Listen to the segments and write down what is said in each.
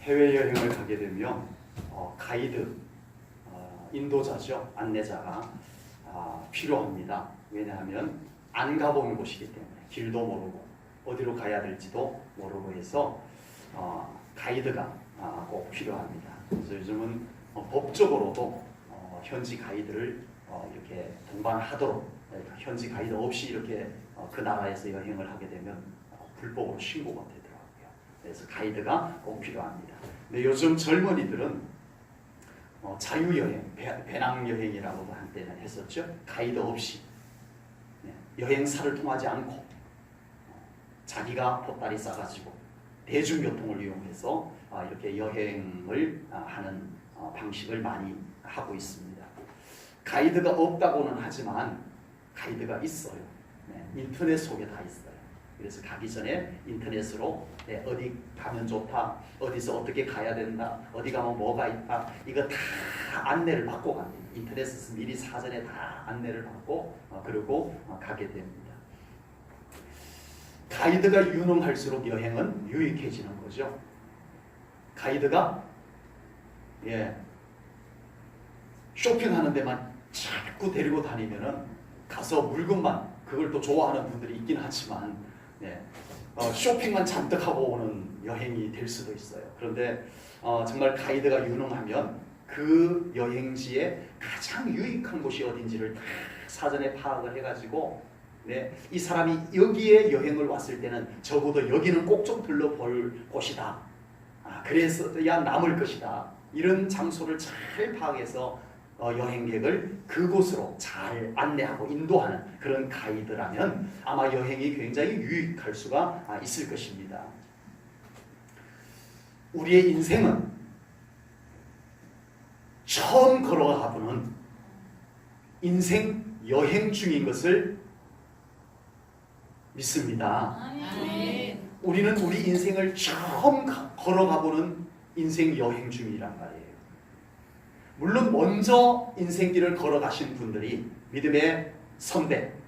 해외여행을 가게 되면 가이드, 인도자죠. 안내자가 필요합니다. 왜냐하면 안 가본 곳이기 때문에 길도 모르고 어디로 가야 될지도 모르고 해서 가이드가 꼭 필요합니다. 그래서 요즘은 법적으로도 현지 가이드를 이렇게 동반하도록, 현지 가이드 없이 이렇게 그 나라에서 여행을 하게 되면 불법으로 신고가 되더라고요. 그래서 가이드가 꼭 필요합니다. 근데 요즘 젊은이들은 자유여행, 배낭여행이라고도 한때는 했었죠. 가이드 없이 여행사를 통하지 않고 자기가 보따리 싸가지고 대중교통을 이용해서 이렇게 여행을 하는 방식을 많이 하고 있습니다. 가이드가 없다고는 하지만 가이드가 있어요. 인터넷 속에 다 있어요. 그래서 가기 전에 인터넷으로 어디 가면 좋다, 어디서 어떻게 가야 된다, 어디 가면 뭐가 있다, 이거 다 안내를 받고 갑니다. 인터넷에서 미리 사전에 다 안내를 받고 그리고 가게 됩니다. 가이드가 유능할수록 여행은 유익해지는 거죠. 가이드가 쇼핑하는 데만 자꾸 데리고 다니면은 가서 물건만, 그걸 또 좋아하는 분들이 있긴 하지만 쇼핑만 잔뜩 하고 오는 여행이 될 수도 있어요. 그런데 정말 가이드가 유능하면 그 여행지에 가장 유익한 곳이 어딘지를 다 사전에 파악을 해가지고 이 사람이 여기에 여행을 왔을 때는 적어도 여기는 꼭 좀 들러볼 곳이다, 그래서야 남을 것이다, 이런 장소를 잘 파악해서 여행객을 그곳으로 잘 안내하고 인도하는 그런 가이드라면 아마 여행이 굉장히 유익할 수가 있을 것입니다. 우리의 인생은 처음 걸어가보는 인생 여행 중인 것을 믿습니다. 우리는 우리 인생을 처음 걸어가보는 인생 여행 중이란 말이에요. 물론 먼저 인생길을 걸어가신 분들이 믿음의 선배들이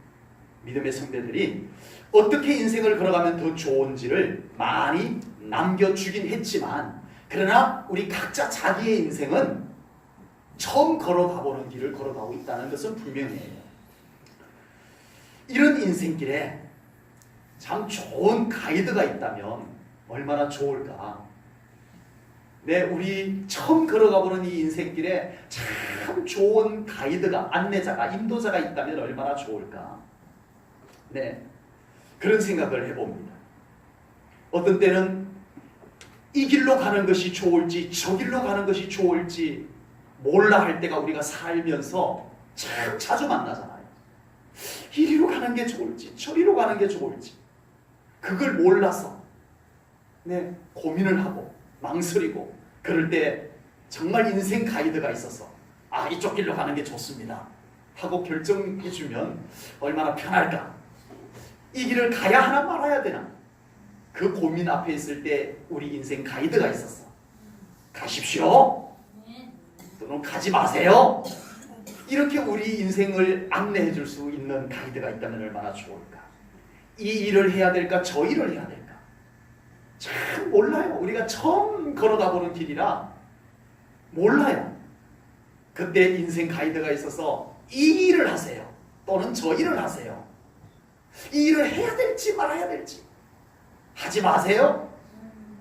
어떻게 인생을 걸어가면 더 좋은지를 많이 남겨주긴 했지만, 그러나 우리 각자 자기의 인생은 처음 걸어가보는 길을 걸어가고 있다는 것은 분명해요. 이런 인생길에 참 좋은 가이드가 있다면 얼마나 좋을까. 우리 처음 걸어가보는 이 인생길에 참 좋은 가이드가, 안내자가, 인도자가 있다면 얼마나 좋을까. 그런 생각을 해봅니다. 어떤 때는 이 길로 가는 것이 좋을지 저 길로 가는 것이 좋을지 몰라 할 때가 우리가 살면서 참 자주 만나잖아요. 이리로 가는 게 좋을지 저리로 가는 게 좋을지 그걸 몰라서 고민을 하고 망설이고, 그럴 때 정말 인생 가이드가 있어서 이쪽 길로 가는 게 좋습니다 하고 결정해주면 얼마나 편할까. 이 길을 가야 하나 말아야 되나, 그 고민 앞에 있을 때 우리 인생 가이드가 있었어. 가십시오 또는 가지 마세요, 이렇게 우리 인생을 안내해 줄 수 있는 가이드가 있다면 얼마나 좋을까. 이 일을 해야 될까 저 일을 해야 될까 참 몰라요. 우리가 처음 걸어가 보는 길이라 몰라요. 그때 인생 가이드가 있어서 이 일을 하세요 또는 저 일을 하세요, 이 일을 해야 될지 말아야 될지, 하지 마세요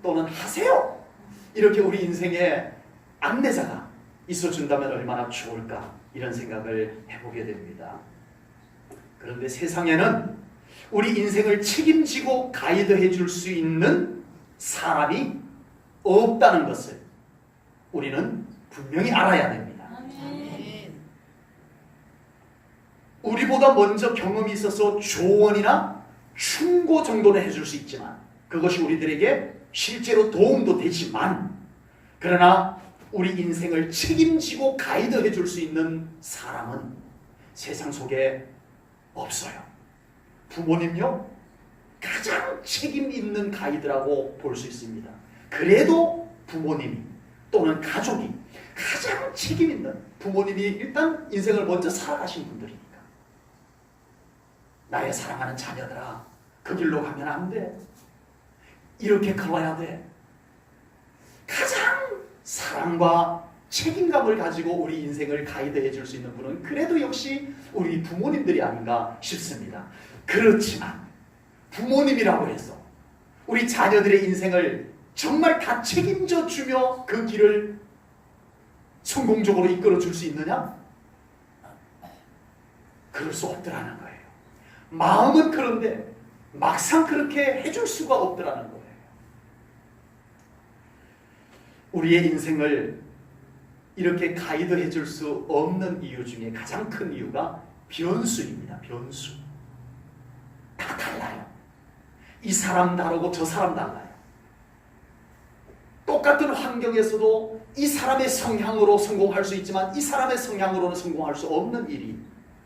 또는 하세요, 이렇게 우리 인생에 안내자가 있어준다면 얼마나 좋을까, 이런 생각을 해보게 됩니다. 그런데 세상에는 우리 인생을 책임지고 가이드해 줄 수 있는 사람이 없다는 것을 우리는 분명히 알아야 됩니다. 우리보다 먼저 경험이 있어서 조언이나 충고 정도는 해줄 수 있지만, 그것이 우리들에게 실제로 도움도 되지만, 그러나 우리 인생을 책임지고 가이드해 줄 수 있는 사람은 세상 속에 없어요. 부모님요, 가장 책임 있는 가이드라고 볼 수 있습니다. 그래도 부모님이 또는 가족이 가장 책임 있는, 부모님이 일단 인생을 먼저 살아가신 분들이니까. 나의 사랑하는 자녀들아, 그 길로 가면 안 돼, 이렇게 걸어야 돼, 가장 사랑과 책임감을 가지고 우리 인생을 가이드해 줄 수 있는 분은 그래도 역시 우리 부모님들이 아닌가 싶습니다. 그렇지만 부모님이라고 해서 우리 자녀들의 인생을 정말 다 책임져 주며 그 길을 성공적으로 이끌어 줄 수 있느냐? 그럴 수 없더라는 거예요. 마음은 그런데 막상 그렇게 해줄 수가 없더라는 거예요. 우리의 인생을 이렇게 가이드해 줄 수 없는 이유 중에 가장 큰 이유가 변수입니다. 변수. 다 달라요. 이 사람 다르고 저 사람 달라요. 똑같은 환경에서도 이 사람의 성향으로 성공할 수 있지만 이 사람의 성향으로는 성공할 수 없는 일이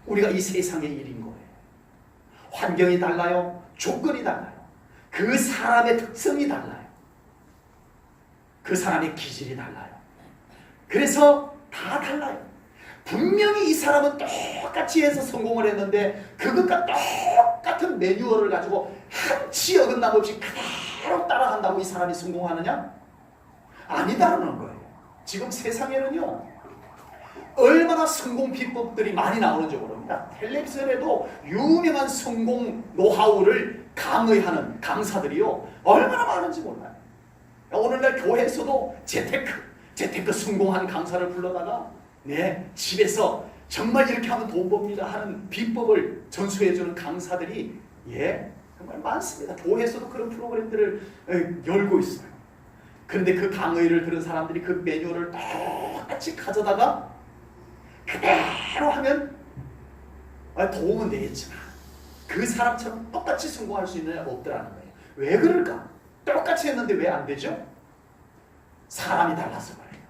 우리가 이 세상의 일인 거예요. 환경이 달라요. 조건이 달라요. 그 사람의 특성이 달라요. 그 사람의 기질이 달라요. 그래서 다 달라요. 분명히 이 사람은 똑같이 해서 성공을 했는데 그것과 똑같은 매뉴얼을 가지고 한치 어긋남 없이 그대로 따라간다고 이 사람이 성공하느냐? 아니다라는 거예요. 지금 세상에는요, 얼마나 성공 비법들이 많이 나오는지 모릅니다. 텔레비전에도 유명한 성공 노하우를 강의하는 강사들이요, 얼마나 많은지 몰라요. 오늘날 교회에서도 재테크 성공한 강사를 불러다가 집에서 정말 이렇게 하면 돈 법니다 하는 비법을 전수해주는 강사들이 정말 많습니다. 교회에서도 그런 프로그램들을 열고 있어요. 그런데 그 강의를 들은 사람들이 그 매뉴얼을 똑같이 가져다가 그대로 하면 도움은 되겠지만 그 사람처럼 똑같이 성공할 수 있느냐? 없더라는 거예요. 왜 그럴까? 똑같이 했는데 왜 안 되죠? 사람이 달라서 그래요.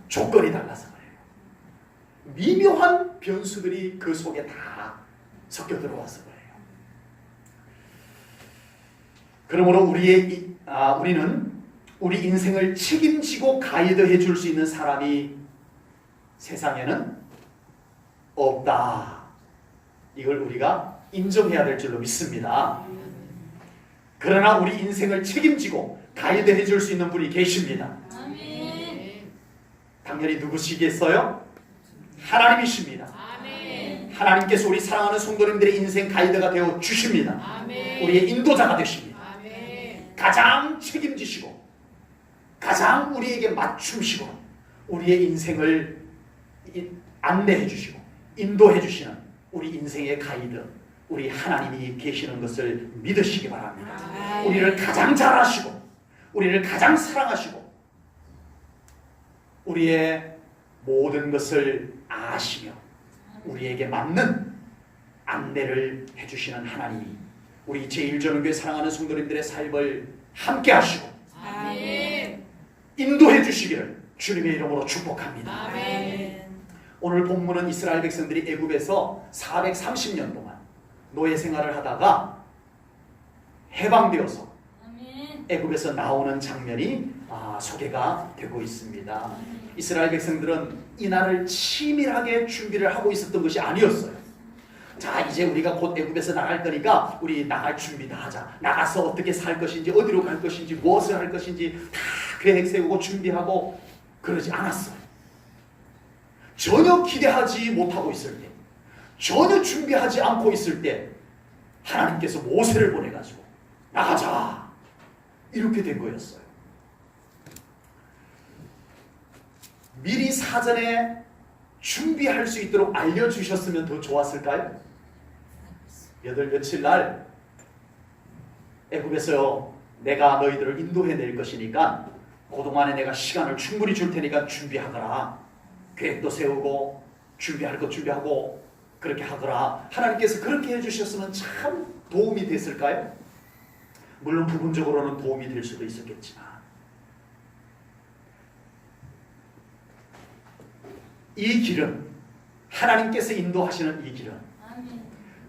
조건이 달라서 그래요. 미묘한 변수들이 그 속에 다 섞여 들어와서 그래요. 그러므로 우리는 우리 인생을 책임지고 가이드해 줄 수 있는 사람이 세상에는 없다. 이걸 우리가 인정해야 될 줄로 믿습니다. 그러나 우리 인생을 책임지고 가이드해 줄 수 있는 분이 계십니다. 당연히 누구시겠어요? 하나님이십니다. 하나님께서 우리 사랑하는 성도님들의 인생 가이드가 되어 주십니다. 우리의 인도자가 되십니다. 가장 책임지시고 가장 우리에게 맞춤시고 우리의 인생을 안내해 주시고 인도해 주시는 우리 인생의 가이드, 우리 하나님이 계시는 것을 믿으시기 바랍니다. 우리를 가장 잘 아시고 우리를 가장 사랑하시고 우리의 모든 것을 아시며 우리에게 맞는 안내를 해주시는 하나님이 우리 제1전원교회 사랑하는 성도님들의 삶을 함께 하시고 인도해 주시기를 주님의 이름으로 축복합니다. 아멘. 오늘 본문은 이스라엘 백성들이 애굽에서 430년 동안 노예 생활을 하다가 해방되어서 애굽에서 나오는 장면이 소개가 되고 있습니다. 이스라엘 백성들은 이 날을 치밀하게 준비를 하고 있었던 것이 아니었어요. 자, 이제 우리가 곧 애굽에서 나갈 거니까 우리 나갈 준비 다 하자. 나가서 어떻게 살 것인지, 어디로 갈 것인지, 무엇을 할 것인지 다 계획 세우고 준비하고 그러지 않았어요. 전혀 기대하지 못하고 있을 때, 전혀 준비하지 않고 있을 때 하나님께서 모세를 보내가지고 나가자 이렇게 된 거였어요. 미리 사전에 준비할 수 있도록 알려주셨으면 더 좋았을까요? 며칠 날 애굽에서 내가 너희들을 인도해낼 것이니까 그동안에 내가 시간을 충분히 줄 테니까 준비하거라. 계획도 세우고 준비할 것 준비하고 그렇게 하거라. 하나님께서 그렇게 해주셨으면 참 도움이 됐을까요? 물론 부분적으로는 도움이 될 수도 있었겠지만 이 길은 하나님께서 인도하시는 이 길은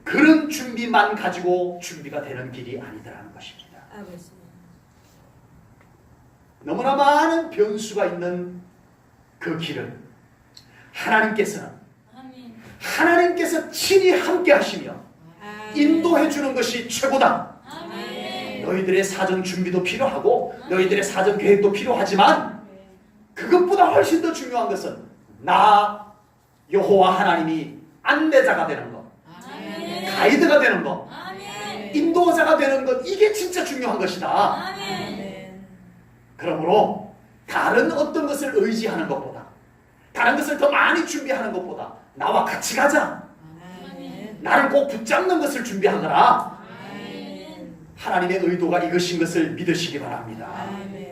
그런 준비만 가지고 준비가 되는 길이 아니더라는 것입니다. 너무나 많은 변수가 있는 그 길은 하나님께서 친히 함께 하시며 인도해 주는 것이 최고다. 너희들의 사전 준비도 필요하고 너희들의 사전 계획도 필요하지만 그것보다 훨씬 더 중요한 것은 나 여호와 하나님이 안내자가 되는 것, 아멘. 가이드가 되는 것, 아멘. 인도자가 되는 것, 이게 진짜 중요한 것이다. 아멘. 그러므로 다른 어떤 것을 의지하는 것보다, 다른 것을 더 많이 준비하는 것보다 나와 같이 가자, 아멘. 나를 꼭 붙잡는 것을 준비하거라. 아멘. 하나님의 의도가 이것인 것을 믿으시기 바랍니다. 아멘.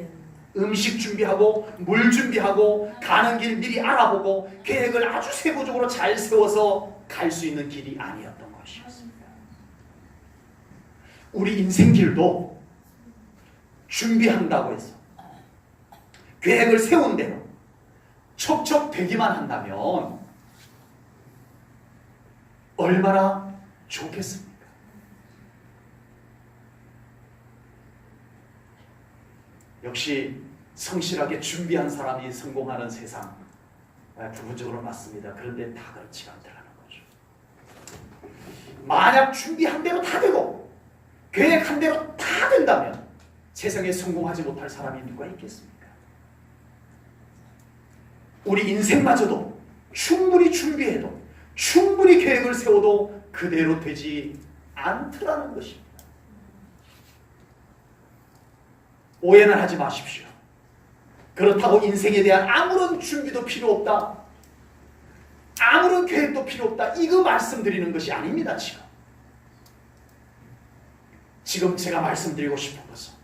음식 준비하고 물 준비하고 가는 길 미리 알아보고 계획을 아주 세부적으로 잘 세워서 갈 수 있는 길이 아니었던 것이었습니다. 우리 인생길도 준비한다고 해서 계획을 세운 대로 척척 되기만 한다면 얼마나 좋겠습니까? 역시 성실하게 준비한 사람이 성공하는 세상, 부분적으로 맞습니다. 그런데 다 그렇지 않다는 거죠. 만약 준비한 대로 다 되고 계획한 대로 다 된다면 세상에 성공하지 못할 사람이 누가 있겠습니까? 우리 인생마저도 충분히 준비해도 충분히 계획을 세워도 그대로 되지 않더라는 것입니다. 오해는 하지 마십시오. 그렇다고 인생에 대한 아무런 준비도 필요 없다, 아무런 계획도 필요 없다, 이거 말씀드리는 것이 아닙니다. 지금 제가 말씀드리고 싶은 것은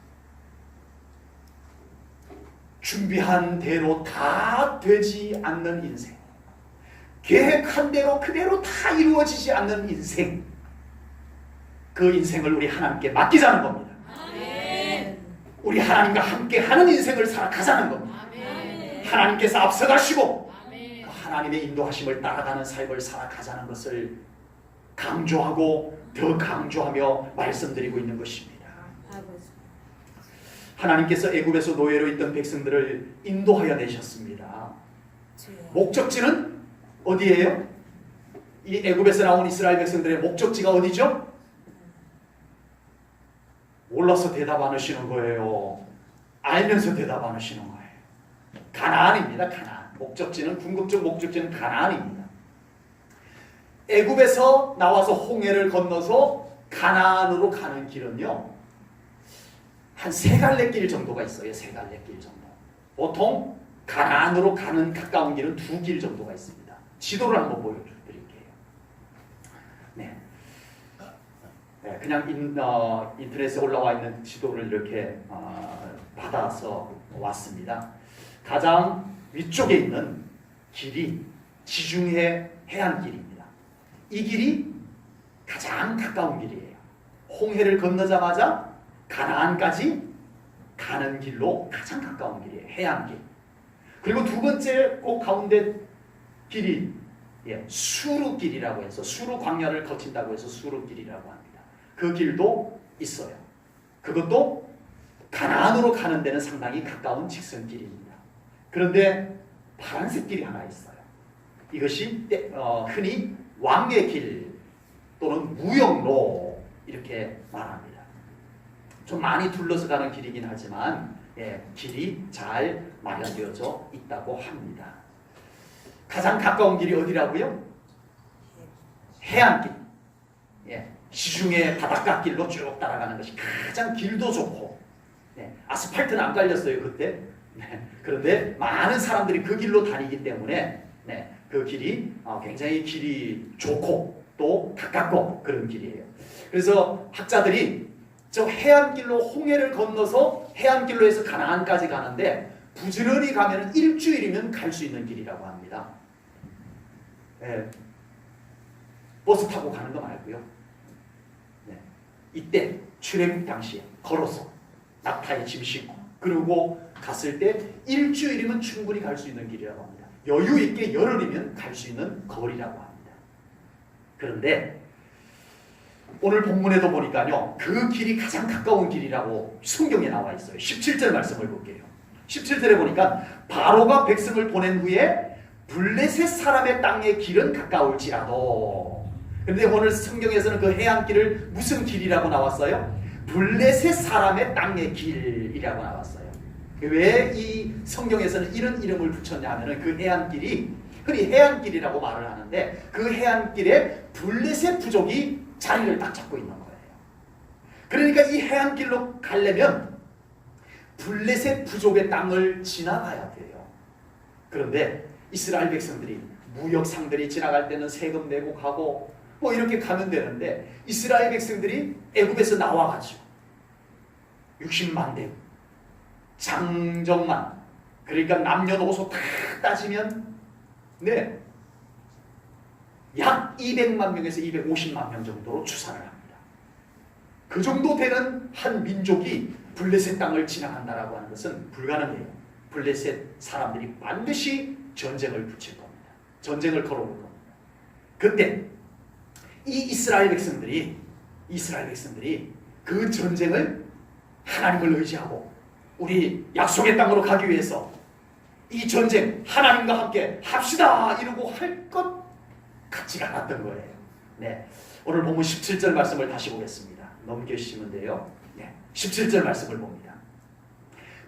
준비한 대로 다 되지 않는 인생, 계획한 대로 그대로 다 이루어지지 않는 인생, 그 인생을 우리 하나님께 맡기자는 겁니다. 아멘. 우리 하나님과 함께 하는 인생을 살아가자는 겁니다. 아멘. 하나님께서 앞서가시고 아멘. 그 하나님의 인도하심을 따라가는 삶을 살아가자는 것을 강조하고 더 강조하며 말씀드리고 있는 것입니다. 하나님께서 애굽에서 노예로 있던 백성들을 인도하여 내셨습니다. 목적지는 어디예요? 이 애굽에서 나온 이스라엘 백성들의 목적지가 어디죠? 몰라서 대답 안 하시는 거예요. 알면서 대답 안 하시는 거예요. 가나안입니다. 가나안. 목적지는, 궁극적 목적지는 가나안입니다. 애굽에서 나와서 홍해를 건너서 가나안으로 가는 길은요, 한 세 갈래 길 정도가 있어요. 세 갈래 길 정도. 보통 가나안으로 가는 가까운 길은 두 길 정도가 있습니다. 지도를 한번 보여드릴게요. 네. 그냥 인터넷에 올라와 있는 지도를 이렇게 받아서 왔습니다. 가장 위쪽에 있는 길이 지중해 해안길입니다. 이 길이 가장 가까운 길이에요. 홍해를 건너자마자 가나안까지 가는 길로 가장 가까운 길이에요. 해안길. 그리고 두 번째 꼭 가운데 길이 수르길이라고 해서, 수르 광야를 거친다고 해서 수르길이라고 합니다. 그 길도 있어요. 그것도 가나안으로 가는 데는 상당히 가까운 직선길입니다. 그런데 파란색 길이 하나 있어요. 이것이 흔히 왕의 길 또는 무역로 이렇게 말합니다. 좀 많이 둘러서 가는 길이긴 하지만 길이 잘 마련되어져 있다고 합니다. 가장 가까운 길이 어디라고요? 해안길. 시중에 바닷가 길로 쭉 따라가는 것이 가장 길도 좋고, 아스팔트는 안 깔렸어요 그때. 그런데 많은 사람들이 그 길로 다니기 때문에 그 길이 굉장히 길이 좋고 또 가깝고 그런 길이에요. 그래서 학자들이 저 해안길로 홍해를 건너서 해안길로 해서 가나안까지 가는데 부지런히 가면 일주일이면 갈 수 있는 길이라고 합니다. 버스 타고 가는 거 말고요. 이때 출애굽 당시에 걸어서 낙타에 짐 싣고 그리고 갔을 때 일주일이면 충분히 갈 수 있는 길이라고 합니다. 여유 있게 열흘이면 갈 수 있는 거리라고 합니다. 그런데 오늘 본문에도 보니까요, 그 길이 가장 가까운 길이라고 성경에 나와 있어요. 17절 말씀을 볼게요. 17절에 보니까 바로가 백성을 보낸 후에 블레셋 사람의 땅의 길은 가까울지라도. 그런데 오늘 성경에서는 그 해안길을 무슨 길이라고 나왔어요? 블레셋 사람의 땅의 길이라고 나왔어요. 왜 이 성경에서는 이런 이름을 붙였냐 하면은 그 해안길이 흔히 해안길이라고 말을 하는데 그 해안길에 블레셋 부족이 자리를 딱 잡고 있는 거예요. 그러니까 이 해안길로 가려면 블레셋 부족의 땅을 지나가야 돼요. 그런데 이스라엘 백성들이 무역상들이 지나갈 때는 세금 내고 가고 뭐 이렇게 가면 되는데 이스라엘 백성들이 애굽에서 나와가지고 60만 대 장정만 그러니까 남녀노소 다 따지면 네, 약 200만 명에서 250만 명 정도로 추산을 합니다. 그 정도 되는 한 민족이 블레셋 땅을 지나간다라고 하는 것은 불가능해요. 블레셋 사람들이 반드시 전쟁을 붙일 겁니다. 전쟁을 걸어올 겁니다. 그때 이 이스라엘 백성들이 그 전쟁을 하나님을 의지하고 우리 약속의 땅으로 가기 위해서 이 전쟁 하나님과 함께 합시다 이러고 할 것 같지가 않았던 거예요. 네, 오늘 본문 17절 말씀을 다시 보겠습니다. 넘겨주시면 돼요. 네, 17절 말씀을 봅니다.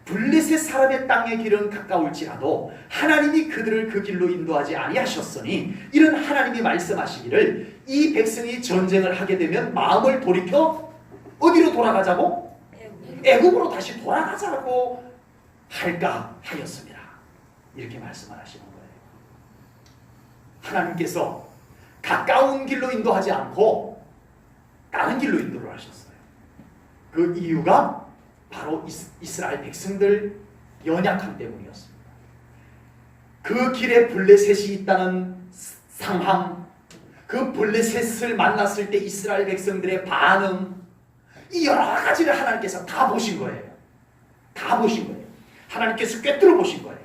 블레셋 사람의 땅의 길은 가까울지라도 하나님이 그들을 그 길로 인도하지 아니하셨으니 이런 하나님이 말씀하시기를 이 백성이 전쟁을 하게 되면 마음을 돌이켜 어디로 돌아가자고? 애굽으로 다시 돌아가자고 할까 하였습니다. 이렇게 말씀을 하시는 거예요. 하나님께서 가까운 길로 인도하지 않고 다른 길로 인도를 하셨어요. 그 이유가 바로 이스라엘 백성들 연약함 때문이었습니다. 그 길에 블레셋이 있다는 상황, 그 블레셋을 만났을 때 이스라엘 백성들의 반응, 이 여러 가지를 하나님께서 다 보신 거예요. 다 보신 거예요. 하나님께서 꿰뚫어 보신 거예요.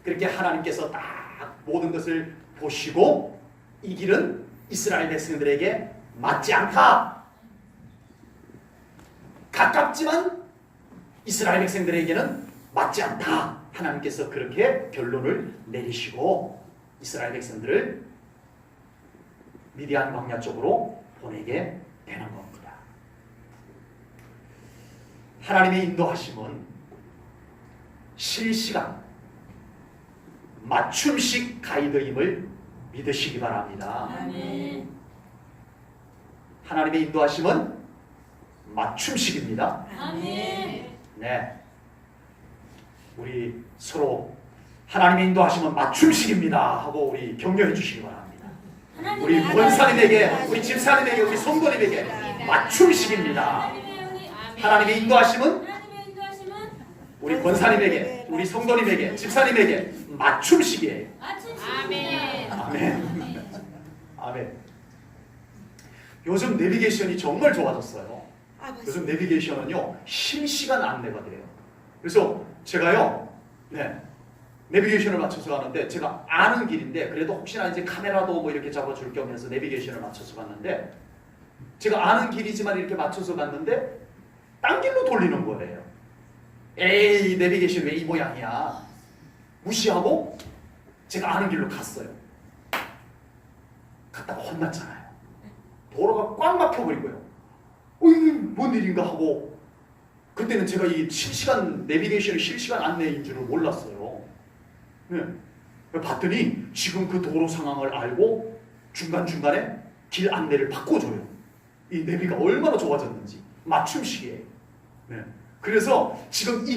그렇게 하나님께서 딱 모든 것을 보시고 이 길은 이스라엘 백성들에게 맞지 않다. 가깝지만 이스라엘 백성들에게는 맞지 않다. 하나님께서 그렇게 결론을 내리시고 이스라엘 백성들을 미디안 광야 쪽으로 보내게 되는 겁니다. 하나님의 인도하심은 실시간 맞춤식 가이드임을 믿으시기 바랍니다. 아멘. 하나님의 인도하심은 맞춤식입니다. 아멘. 네, 우리 서로 하나님의 인도하심은 맞춤식입니다 하고 우리 격려해 주시기 바랍니다. 우리 권사님에게, 우리 집사님에게, 우리 성도님에게 맞춤식입니다. 하나님의 인도하심은 우리 권사님에게, 우리 성도님에게, 집사님에게 맞춤식이에요. 아멘. 아멘. 아멘. 요즘 내비게이션이 정말 좋아졌어요. 요즘 내비게이션은요 실시간 안내가 돼요. 그래서 제가요, 네, 내비게이션을 맞춰서 가는데 제가 아는 길인데 그래도 혹시나 이제 카메라도 뭐 이렇게 잡아줄 겸 해서 내비게이션을 맞춰서 갔는데 제가 아는 길이지만 이렇게 맞춰서 갔는데 딴 길로 돌리는 거예요. 에이, 내비게이션 왜 이 모양이야? 무시하고 제가 아는 길로 갔어요. 갔다가 혼났잖아요. 도로가 꽉 막혀버린 거예요. 이게 뭔 일인가 하고 그때는 제가 이 실시간 내비게이션의 실시간 안내인 줄을 몰랐어요. 네. 봤더니 지금 그 도로 상황을 알고 중간중간에 길 안내를 바꿔줘요. 이 내비가 얼마나 좋아졌는지 맞춤식이에요. 네. 그래서 지금 이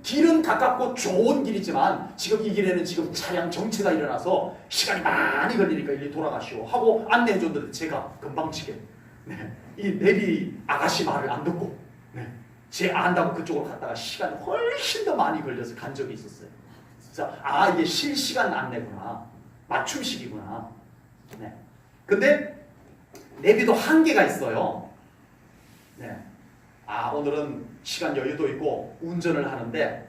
길은 가깝고 좋은 길이지만 지금 이 길에는 지금 차량 정체가 일어나서 시간이 많이 걸리니까 일리 돌아가시오 하고 안내해 줬는데 제가 금방치게 네, 이 내비 아가씨 말을 안 듣고 네, 제 안다고 그쪽으로 갔다가 시간이 훨씬 더 많이 걸려서 간 적이 있었어요. 그래서 이게 실시간 안내구나, 맞춤식이구나. 네. 근데 내비도 한계가 있어요. 네. 오늘은 시간 여유도 있고 운전을 하는데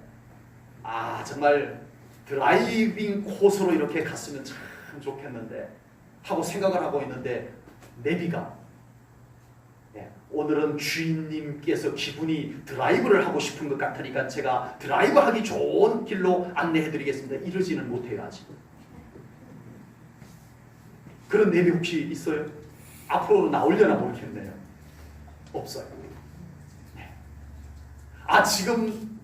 정말 드라이빙 코스로 이렇게 갔으면 참 좋겠는데 하고 생각을 하고 있는데 내비가 오늘은 주인님께서 기분이 드라이브를 하고 싶은 것 같으니까 제가 드라이브하기 좋은 길로 안내해드리겠습니다. 이러지는 못해요 아직. 그런 내비 혹시 있어요? 앞으로 나오려나 모르겠네요. 없어요. 지금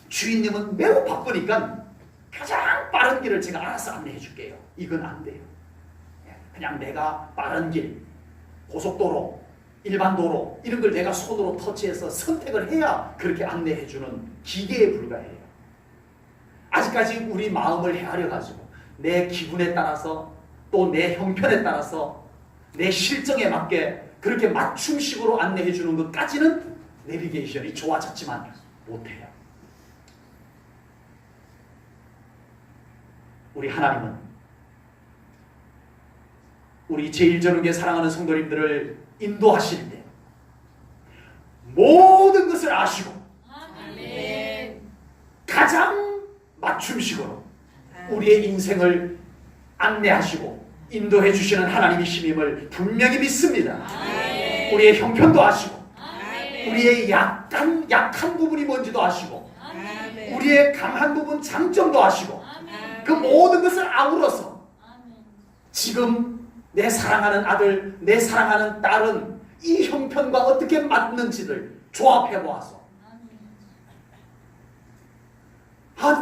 주인님은 매우 바쁘니까 가장 빠른 길을 제가 알아서 안내해 줄게요. 이건 안 돼요. 그냥 내가 빠른 길, 고속도로, 일반 도로 이런 걸 내가 손으로 터치해서 선택을 해야 그렇게 안내해 주는 기계에 불과해요. 아직까지 우리 마음을 헤아려 가지고 내 기분에 따라서 또 내 형편에 따라서 내 실정에 맞게 그렇게 맞춤식으로 안내해 주는 것까지는 내비게이션이 좋아졌지만 못해요. 우리 하나님은 우리 제1전후계 사랑하는 성도님들을 인도하실 때 모든 것을 아시고 아멘. 가장 맞춤식으로 우리의 인생을 안내하시고 인도해 주시는 하나님이심임을 분명히 믿습니다. 아멘. 우리의 형편도 아시고 아멘. 우리의 약한 부분이 뭔지도 아시고 아멘. 우리의 강한 부분 장점도 아시고 아멘. 그 모든 것을 아우러서 아멘. 지금 내 사랑하는 아들, 내 사랑하는 딸은 이 형편과 어떻게 맞는지를 조합해 보아서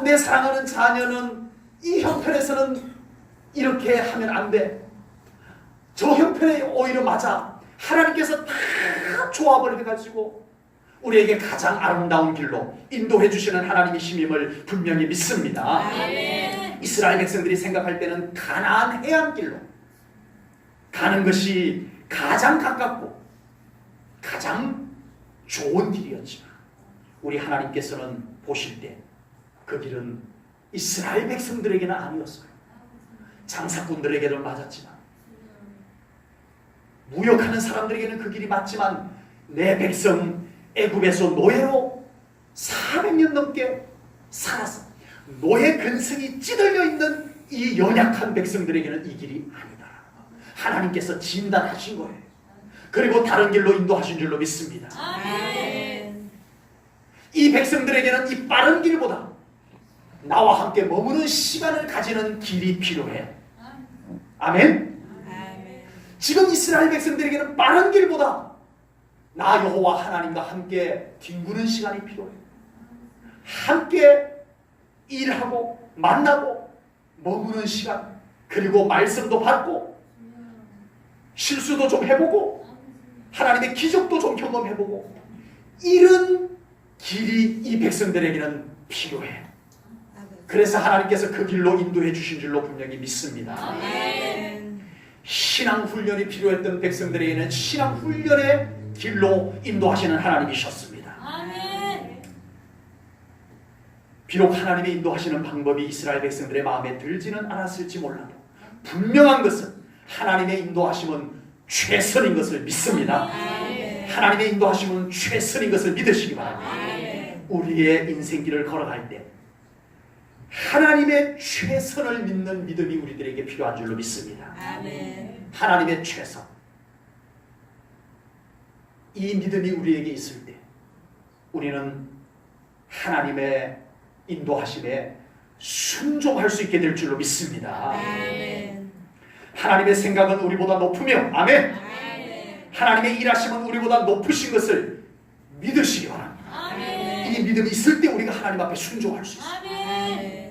내 사랑하는 자녀는 이 형편에서는 이렇게 하면 안 돼. 저 형편에 오히려 맞아. 하나님께서 다 조합을 해가지고 우리에게 가장 아름다운 길로 인도해 주시는 하나님이심임을 분명히 믿습니다. 아멘. 이스라엘 백성들이 생각할 때는 가나안 해안길로 가는 것이 가장 가깝고 가장 좋은 길이었지만 우리 하나님께서는 보실 때 그 길은 이스라엘 백성들에게는 아니었어요. 장사꾼들에게는 맞았지만 무역하는 사람들에게는 그 길이 맞지만 내 백성 애굽에서 노예로 400년 넘게 살아서 노예 근성이 찌들려 있는 이 연약한 백성들에게는 이 길이 아니다. 하나님께서 진단하신 거예요. 그리고 다른 길로 인도하신 줄로 믿습니다. 아멘. 이 백성들에게는 이 빠른 길보다 나와 함께 머무는 시간을 가지는 길이 필요해. 아멘. 아멘. 지금 이스라엘 백성들에게는 빠른 길보다 나 여호와 하나님과 함께 뒹구는 시간이 필요해. 함께 일하고 만나고 머무는 시간, 그리고 말씀도 받고 실수도 좀 해보고 하나님의 기적도 좀 경험해보고 이런 길이 이 백성들에게는 필요해. 그래서 하나님께서 그 길로 인도해 주신 줄로 분명히 믿습니다. 아멘. 신앙훈련이 필요했던 백성들에게는 신앙훈련의 길로 인도하시는 하나님이셨습니다. 아멘. 비록 하나님의 인도하시는 방법이 이스라엘 백성들의 마음에 들지는 않았을지 몰라도 분명한 것은 하나님의 인도하심은 최선인 것을 믿습니다. 아멘. 하나님의 인도하심은 최선인 것을 믿으시기 바랍니다. 아멘. 우리의 인생길을 걸어갈 때 하나님의 최선을 믿는 믿음이 우리들에게 필요한 줄로 믿습니다. 아멘. 하나님의 최선. 이 믿음이 우리에게 있을 때 우리는 하나님의 인도하심에 순종할 수 있게 될 줄로 믿습니다. 아멘. 하나님의 생각은 우리보다 높으며 아멘. 아멘. 하나님의 일하심은 우리보다 높으신 것을 믿으시기 바랍니다. 아멘. 이 믿음이 있을 때 우리가 하나님 앞에 순종할 수 있어요. 아멘.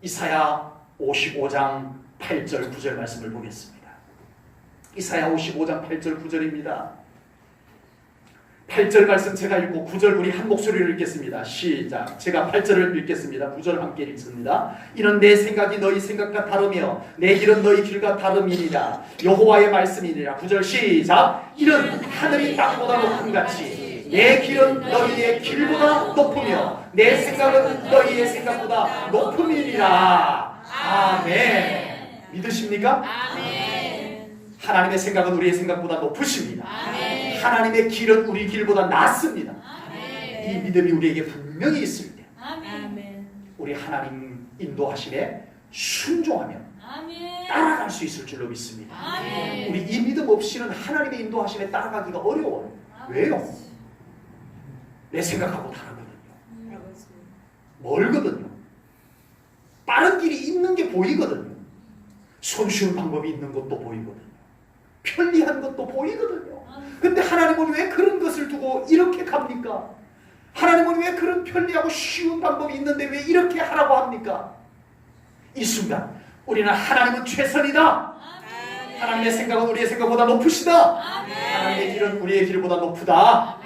이사야 55장 8절 9절 말씀을 보겠습니다. 이사야 55장 8절 9절입니다. 8절 말씀 제가 읽고 9절 우리 한 목소리로 읽겠습니다. 시작. 제가 8절을 읽겠습니다. 9절 함께 읽습니다. 이는 내 생각이 너희 생각과 다르며 내 길은 너희 길과 다름이니라. 여호와의 말씀이니라. 9절 시작. 이는 하늘이 땅보다 높음 같이 내 길은 너희의 길보다 높으며 내 생각은 너희의 생각보다 높음이니라. 아멘. 믿으십니까? 아멘. 하나님의 생각은 우리의 생각보다 높으십니다. 아멘. 하나님의 길은 우리 길보다 낫습니다. 아멘. 이 믿음이 우리에게 분명히 있을 때 아멘. 우리 하나님 인도하심에 순종하며 아멘. 따라갈 수 있을 줄로 믿습니다. 아멘. 우리 이 믿음 없이는 하나님의 인도하심에 따라가기가 어려워요. 왜요? 내 생각하고 다르거든요. 멀거든요. 빠른 길이 있는 게 보이거든요. 손쉬운 방법이 있는 것도 보이거든요. 편리한 것도 보이거든요. 근데 하나님은 왜 그런 것을 두고 이렇게 갑니까? 하나님은 왜 그런 편리하고 쉬운 방법이 있는데 왜 이렇게 하라고 합니까? 이 순간 우리는 하나님은 최선이다. 하나님의 생각은 우리의 생각보다 높으시다. 하나님의 길은 우리의 길보다 높다.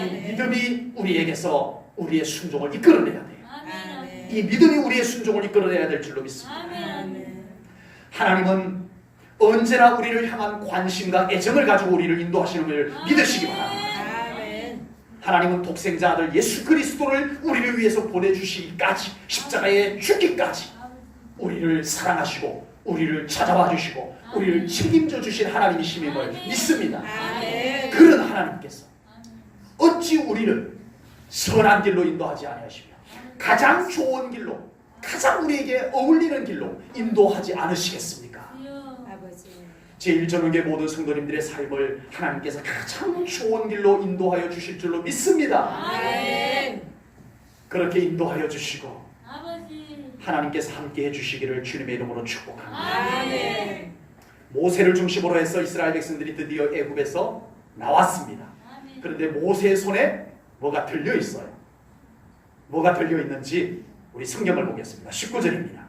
이 믿음이 우리에게서 우리의 순종을 이끌어내야 돼요. 이 믿음이 우리의 순종을 이끌어내야 될 줄로 믿습니다. 하나님은 언제나 우리를 향한 관심과 애정을 가지고 우리를 인도하시는 걸 믿으시기 바랍니다. 하나님은 독생자 아들 예수 그리스도를 우리를 위해서 보내주시기까지, 십자가에 죽기까지 우리를 사랑하시고 우리를 찾아와 주시고 우리를 책임져 주신 하나님이심을 믿습니다. 그런 하나님께서 어찌 우리를 선한 길로 인도하지 아니하시며 가장 좋은 길로, 가장 우리에게 어울리는 길로 인도하지 않으시겠습니까? 제1전후의 모든 성도님들의 삶을 하나님께서 가장 좋은 길로 인도하여 주실 줄로 믿습니다. 그렇게 인도하여 주시고 하나님께서 함께해 주시기를 주님의 이름으로 축복합니다. 모세를 중심으로 해서 이스라엘 백성들이 드디어 애굽에서 나왔습니다. 그런데 모세의 손에 뭐가 들려 있어요. 뭐가 들려 있는지 우리 성경을 보겠습니다. 19절입니다.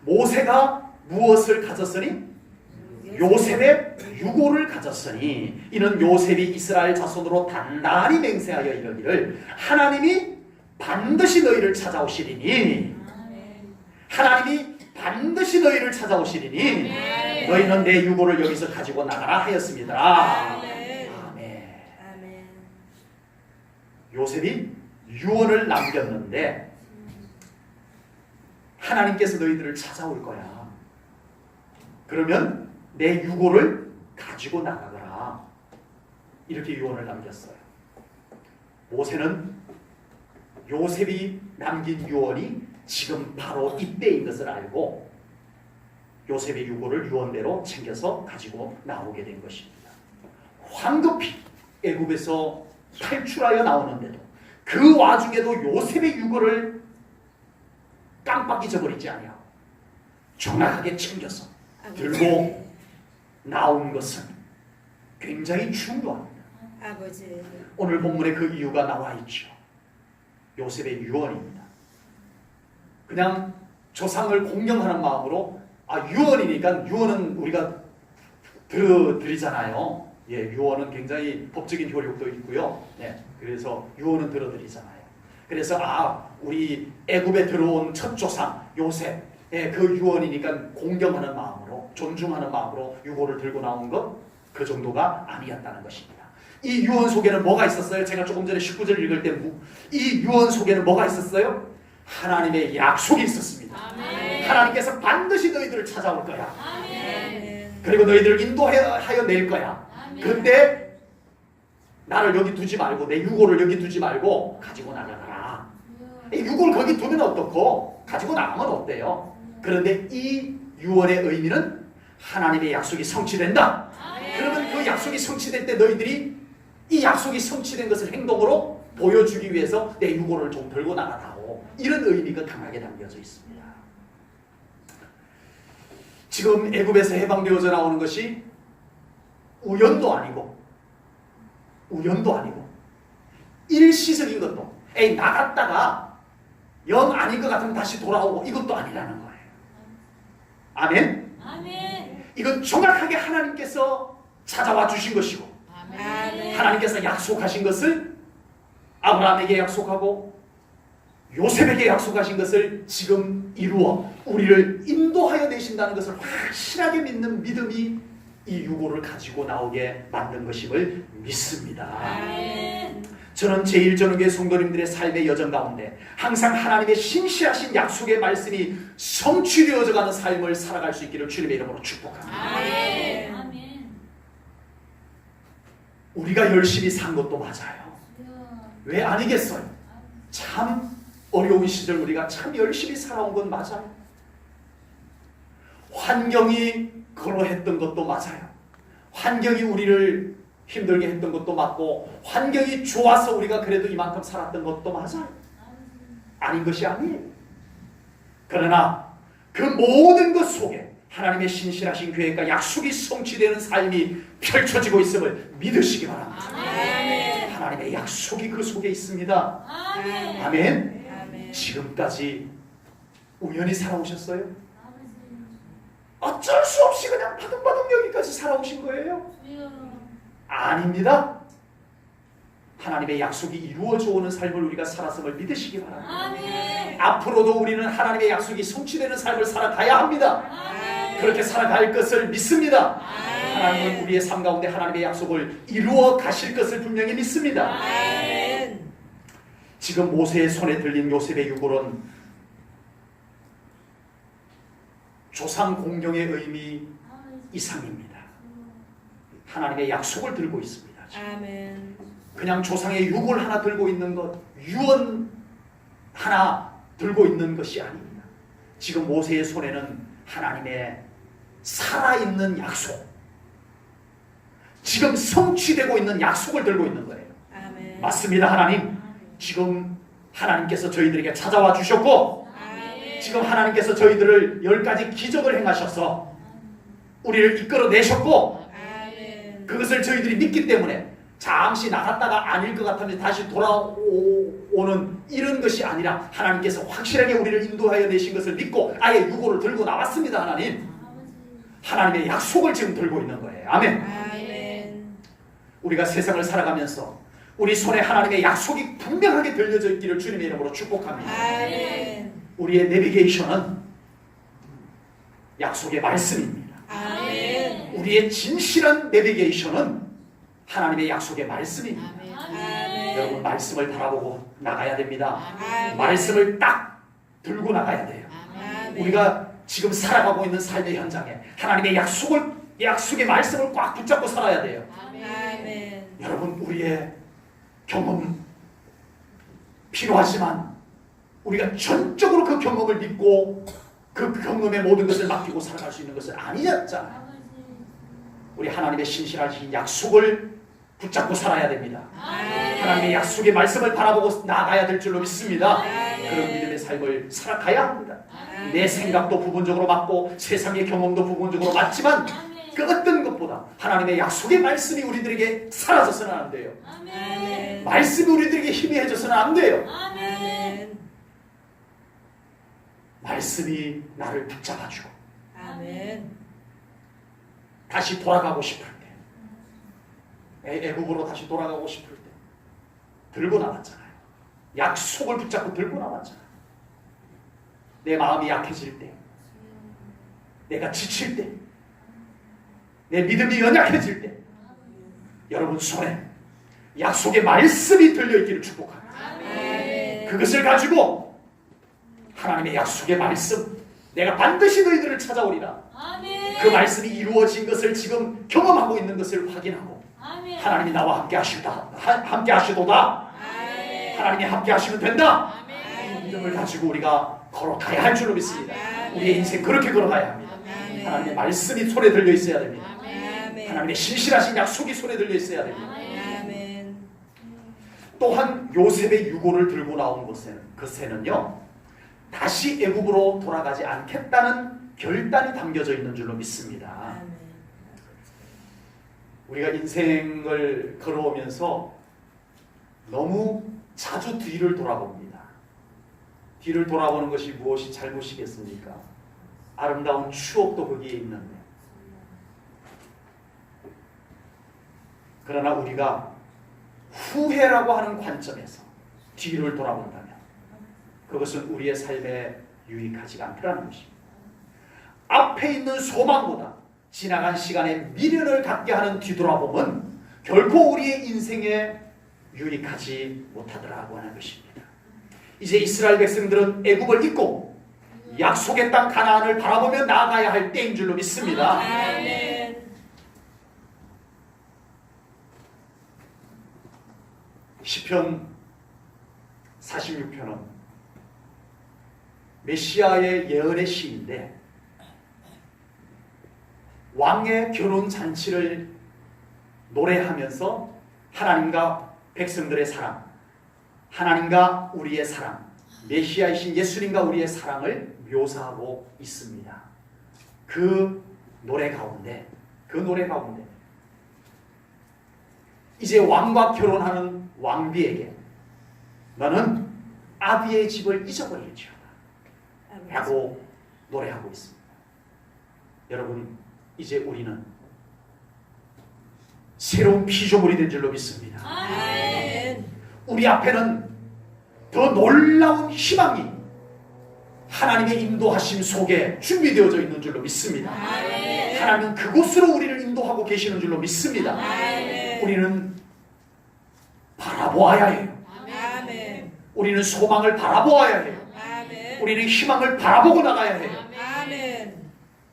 모세가 무엇을 가졌으니? 요셉의 유고를 가졌으니 이는 요셉이 이스라엘 자손으로 단단히 맹세하여 이르기를 하나님이 반드시 너희를 찾아오시리니, 하나님이 반드시 너희를 찾아오시리니 너희는 내 유고를 여기서 가지고 나가라 하였습니다. 아멘. 요셉이 유언을 남겼는데 하나님께서 너희들을 찾아올 거야. 그러면 내 유고를 가지고 나가거라. 이렇게 유언을 남겼어요. 모세는 요셉이 남긴 유언이 지금 바로 이때인 것을 알고 요셉의 유고를 유언대로 챙겨서 가지고 나오게 된 것입니다. 황급히 애굽에서 탈출하여 나오는데도 그 와중에도 요셉의 유고를 깜빡 잊어버리지 아니하고 정확하게 챙겨서 들고 나온 것은 굉장히 중요합니다. 오늘 본문에 그 이유가 나와 있죠. 요셉의 유언입니다. 그냥 조상을 공경하는 마음으로 유언이니까 유언은 우리가 들어드리잖아요. 예, 유언은 굉장히 법적인 효력도 있고요. 네, 그래서 유언은 들어드리잖아요. 그래서 우리 애굽에 들어온 첫 조상 요셉, 그 유언이니까 공경하는 마음으로, 존중하는 마음으로 유고를 들고 나온 것, 그 정도가 아니었다는 것입니다. 이 유언 속에는 뭐가 있었어요? 제가 조금 전에 19절 읽을 때 이 유언 속에는 뭐가 있었어요? 하나님의 약속이 있었습니다. 아멘. 하나님께서 반드시 너희들을 찾아올 거야. 아멘. 그리고 너희들을 인도하여 낼 거야. 아멘. 그때 나를 여기 두지 말고, 내 유고를 여기 두지 말고 가지고 나가라. 이 유고를 거기 두면 어떻고 가지고 나가면 어때요? 그런데 이 유언의 의미는 하나님의 약속이 성취된다. 아멘. 그러면 그 약속이 성취될 때 너희들이 이 약속이 성취된 것을 행동으로 보여주기 위해서 내 유고를 좀 들고 나가라고, 이런 의미가 강하게 담겨져 있습니다. 지금 애굽에서 해방되어져 나오는 것이 우연도 아니고 일시적인 것도, 나갔다가 영 아닌 것 같으면 다시 돌아오고, 이것도 아니라는 거예요. 아멘? 아멘. 이건 정확하게 하나님께서 찾아와 주신 것이고, 아멘. 하나님께서 약속하신 것을 아브라함에게 약속하고 요셉에게 약속하신 것을 지금 이루어 우리를 인도하여 내신다는 것을 확실하게 믿는 믿음이 이 유고를 가지고 나오게 만든 것임을 믿습니다. 아멘. 저는 제1전후교회 성도님들의 삶의 여정 가운데 항상 하나님의 신실하신 약속의 말씀이 성취되어져 가는 삶을 살아갈 수 있기를 주님의 이름으로 축복합니다. 아멘. 우리가 열심히 산 것도 맞아요. 왜 아니겠어요? 참 어려운 시절 우리가 참 열심히 살아온 건 맞아요. 환경이 그러했던 것도 맞아요. 환경이 우리를 힘들게 했던 것도 맞고, 환경이 좋아서 우리가 그래도 이만큼 살았던 것도 맞아요. 아닌 것이 아니에요. 그러나 그 모든 것 속에 하나님의 신실하신 계획과 약속이 성취되는 삶이 펼쳐지고 있음을 믿으시기 바랍니다. 아멘. 하나님의 약속이 그 속에 있습니다. 아멘. 아멘. 아멘. 지금까지 우연히 살아오셨어요? 어쩔 수 없이 그냥 바둥바둥 여기까지 살아오신 거예요? 아닙니다. 하나님의 약속이 이루어져 오는 삶을 우리가 살았음을 믿으시기 바랍니다. 아멘. 앞으로도 우리는 하나님의 약속이 성취되는 삶을 살아가야 합니다. 아멘. 그렇게 살아갈 것을 믿습니다. 아멘. 하나님은 우리의 삶 가운데 하나님의 약속을 이루어 가실 것을 분명히 믿습니다. 아멘. 지금 모세의 손에 들린 요셉의 유골은 조상 공경의 의미 이상입니다. 하나님의 약속을 들고 있습니다. 아멘. 그냥 조상의 유골 하나 들고 있는 것, 유언 하나 들고 있는 것이 아닙니다. 지금 모세의 손에는 하나님의 살아있는 약속, 지금 성취되고 있는 약속을 들고 있는 거예요. 아멘. 맞습니다. 하나님, 지금 하나님께서 저희들에게 찾아와 주셨고, 아멘. 지금 하나님께서 저희들을 10가지 기적을 행하셔서 우리를 이끌어내셨고, 아멘. 그것을 저희들이 믿기 때문에 잠시 나갔다가 아닐 것 같으면 다시 돌아오는 이런 것이 아니라 하나님께서 확실하게 우리를 인도하여 내신 것을 믿고 아예 유고를 들고 나왔습니다. 하나님, 하나님의 약속을 지금 들고 있는 거예요. 아멘. 아멘. 우리가 세상을 살아가면서 우리 손에 하나님의 약속이 분명하게 들려져 있기를 주님의 이름으로 축복합니다. 아멘. 우리의 내비게이션은 약속의 말씀입니다. 아멘. 우리의 진실한 내비게이션은 하나님의 약속의 말씀입니다. 아멘. 여러분, 말씀을 바라보고 나가야 됩니다. 아멘. 말씀을 딱 들고 나가야 돼요. 아멘. 우리가 지금 살아가고 있는 삶의 현장에 하나님의 약속의 말씀을 꽉 붙잡고 살아야 돼요. 아멘. 여러분, 우리의 경험 필요하지만 우리가 전적으로 그 경험을 믿고 그 경험의 모든 것을 맡기고 살아갈 수 있는 것은 아니었잖아요. 우리 하나님의 신실하신 약속을 붙잡고 살아야 됩니다. 아멘. 하나님의 약속의 말씀을 바라보고 나아가야 될 줄로 믿습니다. 아멘. 그런 믿음의 삶을 살아가야 합니다. 아멘. 내 생각도 부분적으로 맞고 세상의 경험도 부분적으로 맞지만 그 어떤 것보다 하나님의 약속의 말씀이 우리들에게 사라져서는 안 돼요. 아멘. 말씀이 우리들에게 희미해져서는 안 돼요. 아멘. 말씀이 나를 붙잡아주고 아멘. 다시 돌아가고 싶을 때, 애국으로 다시 돌아가고 싶을 때 들고 나왔잖아요. 약속을 붙잡고 들고 나왔잖아요. 내 마음이 약해질 때, 내가 지칠 때, 내 믿음이 연약해질 때 여러분 손에 약속의 말씀이 들려있기를 축복합니다. 아멘. 그것을 가지고 하나님의 약속의 말씀, 내가 반드시 너희들을 찾아오리라, 아멘. 그 말씀이 이루어진 것을 지금 경험하고 있는 것을 확인하고 아멘. 하나님이 나와 함께 하시도다, 아멘. 하나님이 함께 하시면 된다, 이 아멘. 믿음을 가지고 우리가 걸어가야 할 줄로 믿습니다. 우리의 인생 그렇게 걸어가야 합니다. 아멘. 하나님의 말씀이 손에 들려 있어야 됩니다. 아멘. 하나님의 신실하신 약속이 손에 들려 있어야 됩니다. 아멘. 또한 요셉의 유고를 들고 나온 것에는요, 다시 애굽으로 돌아가지 않겠다는 결단이 담겨져 있는 줄로 믿습니다. 아멘. 우리가 인생을 걸어오면서 너무 자주 뒤를 돌아봅니다. 뒤를 돌아보는 것이 무엇이 잘못이겠습니까? 아름다운 추억도 거기에 있는데, 그러나 우리가 후회라고 하는 관점에서 뒤를 돌아본다면 그것은 우리의 삶에 유익하지가 않더라는 것입니다. 앞에 있는 소망보다 지나간 시간에 미련을 갖게 하는 뒤돌아봄은 결코 우리의 인생에 유익하지 못하더라고 하는 것입니다. 이제 이스라엘 백성들은 애굽을 잊고 약속의 땅 가나안을 바라보며 나아가야 할 때인 줄로 믿습니다. 아멘. 시편 46편은 메시아의 예언의 시인데, 왕의 결혼 잔치를 노래하면서 하나님과 백성들의 사랑, 하나님과 우리의 사랑, 메시아이신 예수님과 우리의 사랑을 묘사하고 있습니다. 그 노래 가운데 이제 왕과 결혼하는 왕비에게 너는 아비의 집을 잊어버릴지어다 라고 노래하고 있습니다. 여러분, 이제 우리는 새로운 피조물이 된 줄로 믿습니다. 아멘. 우리 앞에는 더 놀라운 희망이 하나님의 인도하심 속에 준비되어져 있는 줄로 믿습니다. 아멘. 하나님은 그곳으로 우리를 인도하고 계시는 줄로 믿습니다. 아멘. 우리는 바라보아야 해요. 아멘. 우리는 소망을 바라보아야 해요. 아멘. 우리는 희망을 바라보고 나가야 해요. 아멘.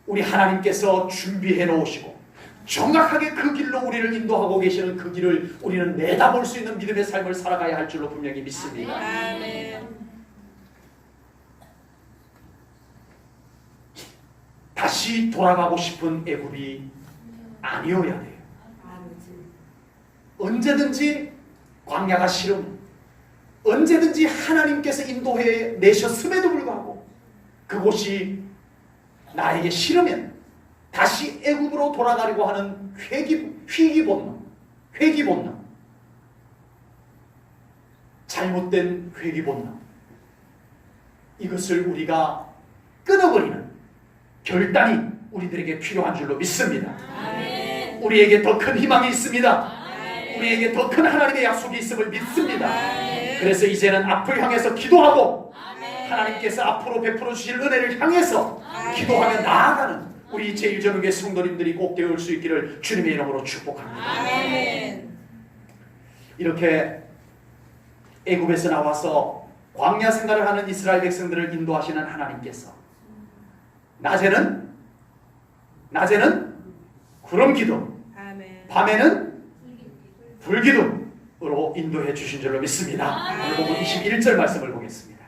우리 하나님께서 준비해 놓으시고 정확하게 그 길로 우리를 인도하고 계시는 그 길을 우리는 내다볼 수 있는 믿음의 삶을 살아가야 할 줄로 분명히 믿습니다. 아멘. 다시 돌아가고 싶은 애굽이 아니어야 돼요. 언제든지 광야가 싫음, 언제든지 하나님께서 인도해 내셨음에도 불구하고 그곳이 나에게 싫으면 다시 애굽으로 돌아가려고 하는 회귀 본능, 잘못된 회귀 본능, 이것을 우리가 끊어버리는 결단이 우리들에게 필요한 줄로 믿습니다. 아멘. 우리에게 더 큰 희망이 있습니다. 아멘. 우리에게 더 큰 하나님의 약속이 있음을 믿습니다. 아멘. 그래서 이제는 앞을 향해서 기도하고 아멘. 하나님께서 앞으로 베풀어 주실 은혜를 향해서 기도하며 나아가는 우리 제1전후교회 성도님들이 꼭 되어올 수 있기를 주님의 이름으로 축복합니다. 아멘. 이렇게 애굽에서 나와서 광야 생활을 하는 이스라엘 백성들을 인도하시는 하나님께서 낮에는 구름 기둥, 아멘. 밤에는 불기둥으로 인도해 주신 줄로 믿습니다. 오늘 보면 21절 말씀을 보겠습니다.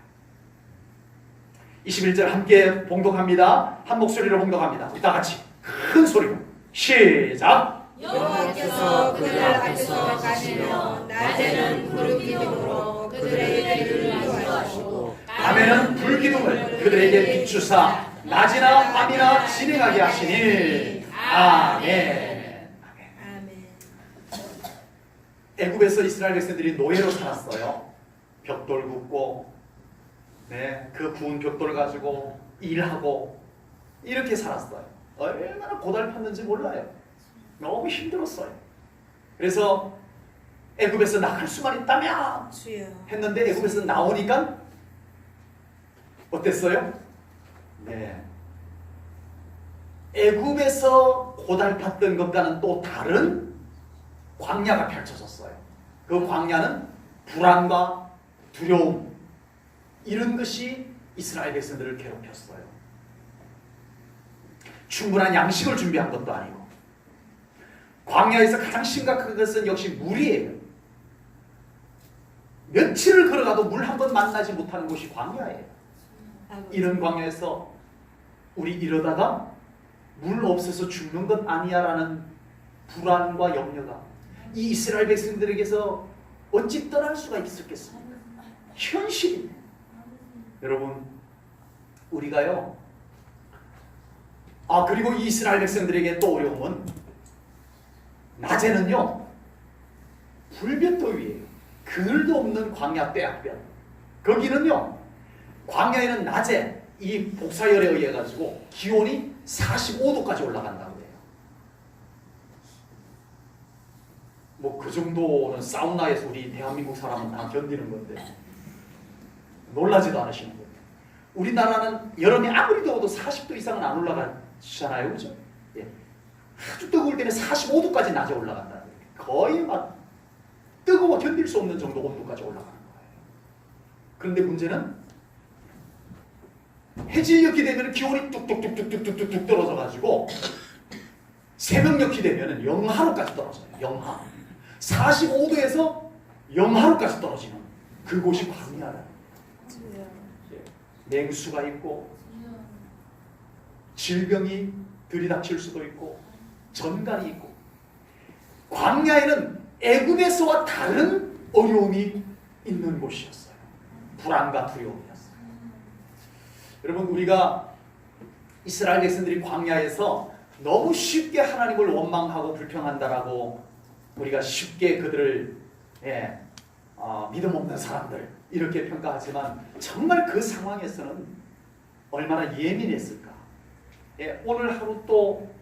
21절 함께 봉독합니다. 한 목소리로 봉독합니다. 다 같이 큰 소리로 시작. 여호와께서 그들 앞에서 가시며 낮에는 구름 기둥으로 그들에게 길을 인도하시고 밤에는 불기둥을 그들에게 비추사 낮이나 밤이나 진행하게 하시니 아멘. 아멘. 애굽에서 이스라엘 백성들이 노예로 살았어요. 벽돌 굽고, 그 구운 벽돌 가지고 일하고 이렇게 살았어요. 얼마나 고달팠는지 몰라요. 너무 힘들었어요. 그래서 애굽에서 나갈 수만 있다면 주여. 했는데 애굽에서 나오니까 어땠어요? 애굽에서 고달팠던 것과는 또 다른 광야가 펼쳐졌어요. 그 광야는 불안과 두려움, 이런 것이 이스라엘 백성들을 괴롭혔어요. 충분한 양식을 준비한 것도 아니고, 광야에서 가장 심각한 것은 역시 물이에요. 며칠을 걸어가도 물 한 번 만나지 못하는 곳이 광야예요. 이런 광야에서 우리 이러다가 물 없어서 죽는 것 아니야 라는 불안과 염려가 이 이스라엘 백성들에게서 어찌 떠날 수가 있었겠습니까? 현실이네. 여러분, 우리가요, 그리고 이 이스라엘 백성들에게 또 어려움은 낮에는요 불볕더위예요. 그늘도 없는 광야 떼약볕. 거기는요, 광야에는 낮에 이 복사열에 의해 가지고 기온이 45도까지 올라간다고 해요. 뭐 그 정도는 사우나에서 우리 대한민국 사람은 다 견디는 건데 놀라지도 않으시는 거예요. 우리나라는 여름에 아무리 더워도 40도 이상은 안 올라가잖아요, 그죠? 아주 뜨거울 때는 45도까지 낮에 올라간다. 거의 막 뜨거워 견딜 수 없는 정도 온도까지 올라가는 거예요. 그런데 문제는 해질녘이 되면 기온이 뚝뚝뚝뚝뚝뚝뚝 떨어져가지고 새벽녘이 되면 영하로까지 떨어져요. 영하. 45도에서 영하로까지 떨어지는 그곳이 광야라. 냉수가 있고 질병이 들이닥칠 수도 있고 전갈이 있고, 광야에는 애굽에서와 다른 어려움이 있는 곳이었어요. 불안과 두려움이었어요. 여러분, 우리가 이스라엘 백성들이 광야에서 너무 쉽게 하나님을 원망하고 불평한다라고 우리가 쉽게 그들을 믿음 없는 사람들 이렇게 평가하지만 정말 그 상황에서는 얼마나 예민했을까. 오늘 하루 또